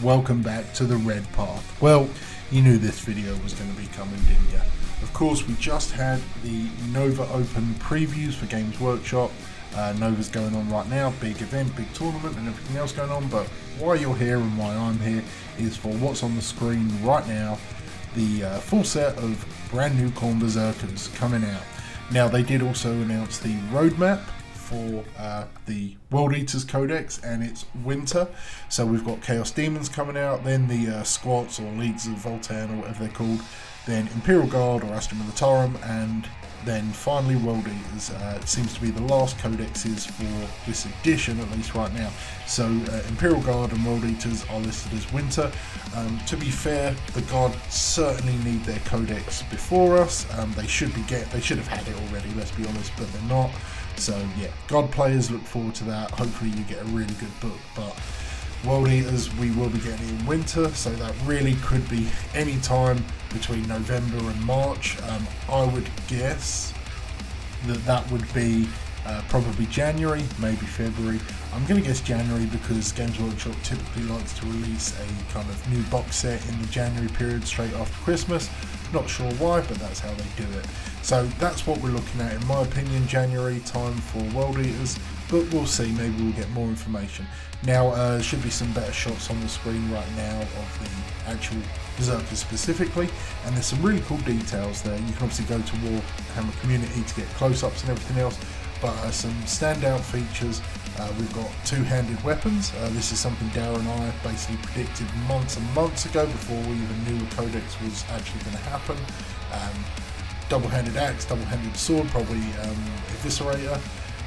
welcome back to the Red Path. Well, you knew this video was going to be coming, didn't you? Of course, we just had the Nova Open previews for Games Workshop. Nova's going on right now, big event, big tournament and everything else going on, but why you're here and why I'm here is for what's on the screen right now, the full set of brand new Khorne Berzerkers coming out. Now, they did also announce the roadmap for the World Eaters Codex, and it's winter, so we've got Chaos Demons coming out, then the Squats or Leagues of Voltan or whatever they're called, then Imperial Guard or Astra Militarum, and then finally World Eaters. It seems to be the last codexes for this edition, at least right now. So Imperial Guard and World Eaters are listed as winter. To be fair, the Guard certainly need their codex before us. They should have had it already, let's be honest, but they're not. So yeah, God players, look forward to that. Hopefully you get a really good book, but World Eaters we will be getting in winter, so that really could be any time between November and March. I would guess that would be probably January, maybe February. I'm going to guess January because Games Workshop typically likes to release a kind of new box set in the January period straight after Christmas. Not sure why, but that's how they do it. So that's what we're looking at, in my opinion, January time for World Eaters, but we'll see, maybe we'll get more information. Now, there should be some better shots on the screen right now of the actual Berzerkers specifically, and there's some really cool details there. You can obviously go to Warhammer Community to get close-ups and everything else, but some standout features. We've got two-handed weapons. This is something Darren and I basically predicted months and months ago before we even knew a codex was actually going to happen. Double-handed axe, double-handed sword, probably eviscerator.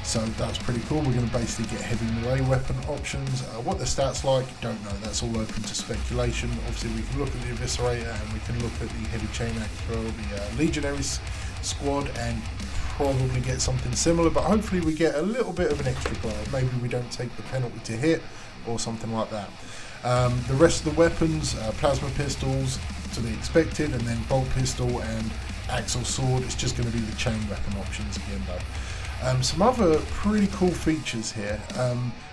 So that's pretty cool. We're going to basically get heavy melee weapon options. What the stats like, don't know. That's all open to speculation. Obviously, we can look at the eviscerator and we can look at the heavy chain axe for the legionaries squad and probably get something similar, but hopefully we get a little bit of an extra guard. Maybe we don't take the penalty to hit or something like that. The rest of the weapons, plasma pistols to be expected, and then bolt pistol and axe or sword. It's just going to be the chain weapon options again though. Some other pretty cool features here.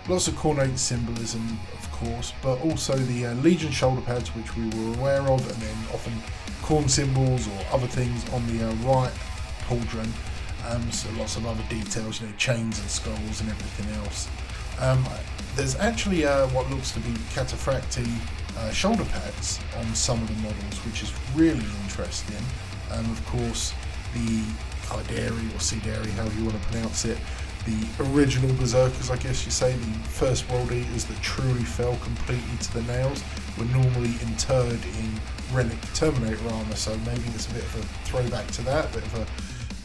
Lots of Khorne symbolism, of course, but also the Legion shoulder pads, which we were aware of, and then often Khorne symbols or other things on the right pauldron. So lots of other details, chains and skulls and everything else. There's actually what looks to be cataphracti shoulder pads on some of the models, which is really interesting. Of course, the Kaidari or Sidari, however you want to pronounce it, the original Berzerkers, I guess you say, the first World Eaters that truly fell completely to the nails, were normally interred in relic Terminator Armor, so maybe it's a bit of a throwback to that, a bit of a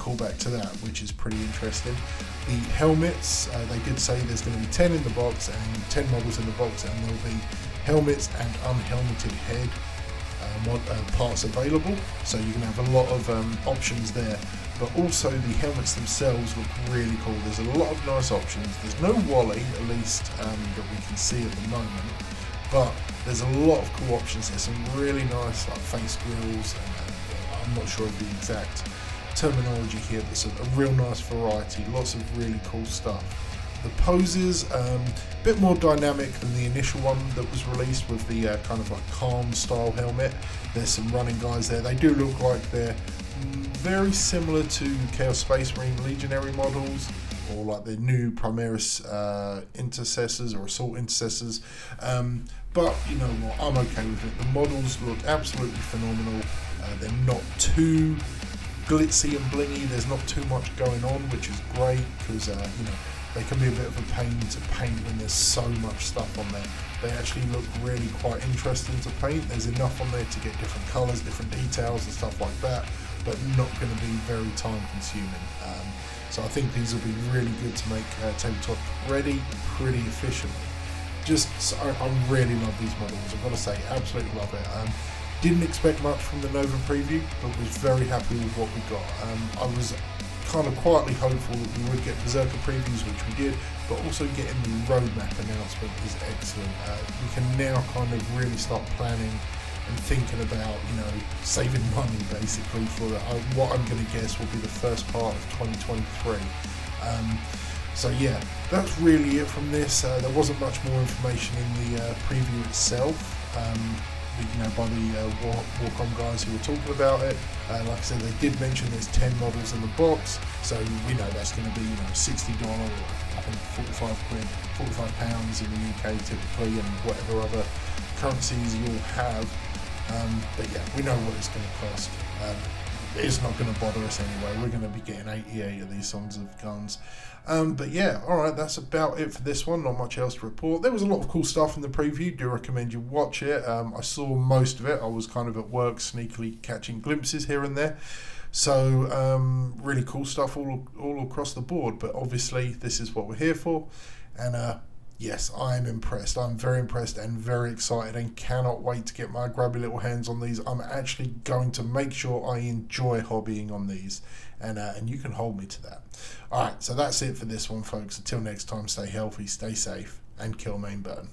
callback to that, which is pretty interesting. The helmets, they did say there's going to be 10 in the box and 10 models in the box, and there'll be helmets and unhelmeted head parts available, so you can have a lot of options there. But also the helmets themselves look really cool. There's a lot of nice options. There's no Wally, at least that we can see at the moment, but there's a lot of cool options. There's some really nice like face grills, and I'm not sure of the exact terminology here, but it's a real nice variety, lots of really cool stuff. The poses, a bit more dynamic than the initial one that was released with the kind of like Khorne style helmet. There's some running guys there. They do look like they're very similar to Chaos Space Marine Legionary models, or like the new Primaris Intercessors or Assault Intercessors. But you know what, I'm okay with it. The models look absolutely phenomenal. They're not too glitzy and blingy. There's not too much going on, which is great because they can be a bit of a pain to paint when there's so much stuff on there. They actually look really quite interesting to paint. There's enough on there to get different colours, different details and stuff like that, but not going to be very time consuming. So I think these will be really good to make tabletop ready pretty efficiently. I really love these models. I've got to say, absolutely love it. Didn't expect much from the Nova preview, but was very happy with what we got. I was kind of quietly hopeful that we would get Berzerker previews, which we did, but also getting the roadmap announcement is excellent. We can now kind of really start planning and thinking about, saving money basically for what I'm going to guess will be the first part of 2023. So yeah, that's really it from this. There wasn't much more information in the preview itself, by the Warcom guys who were talking about it. Like I said, they did mention there's 10 models in the box, so we know that's going to be $60 or I think 45 quid, 45 pounds in the UK typically, and whatever other currencies you'll have. But yeah, we know what it's going to cost. It's not going to bother us anyway. We're going to be getting 88 of these Sons of Guns. But yeah, alright, that's about it for this one. Not much else to report. There was a lot of cool stuff in the preview. Do recommend you watch it. I saw most of it. I was kind of at work sneakily catching glimpses here and there. So really cool stuff all across the board. But obviously this is what we're here for. And yes, I am impressed. I'm very impressed and very excited and cannot wait to get my grubby little hands on these. I'm actually going to make sure I enjoy hobbying on these, and you can hold me to that. Alright, so that's it for this one, folks. Until next time, stay healthy, stay safe, and kill main burn.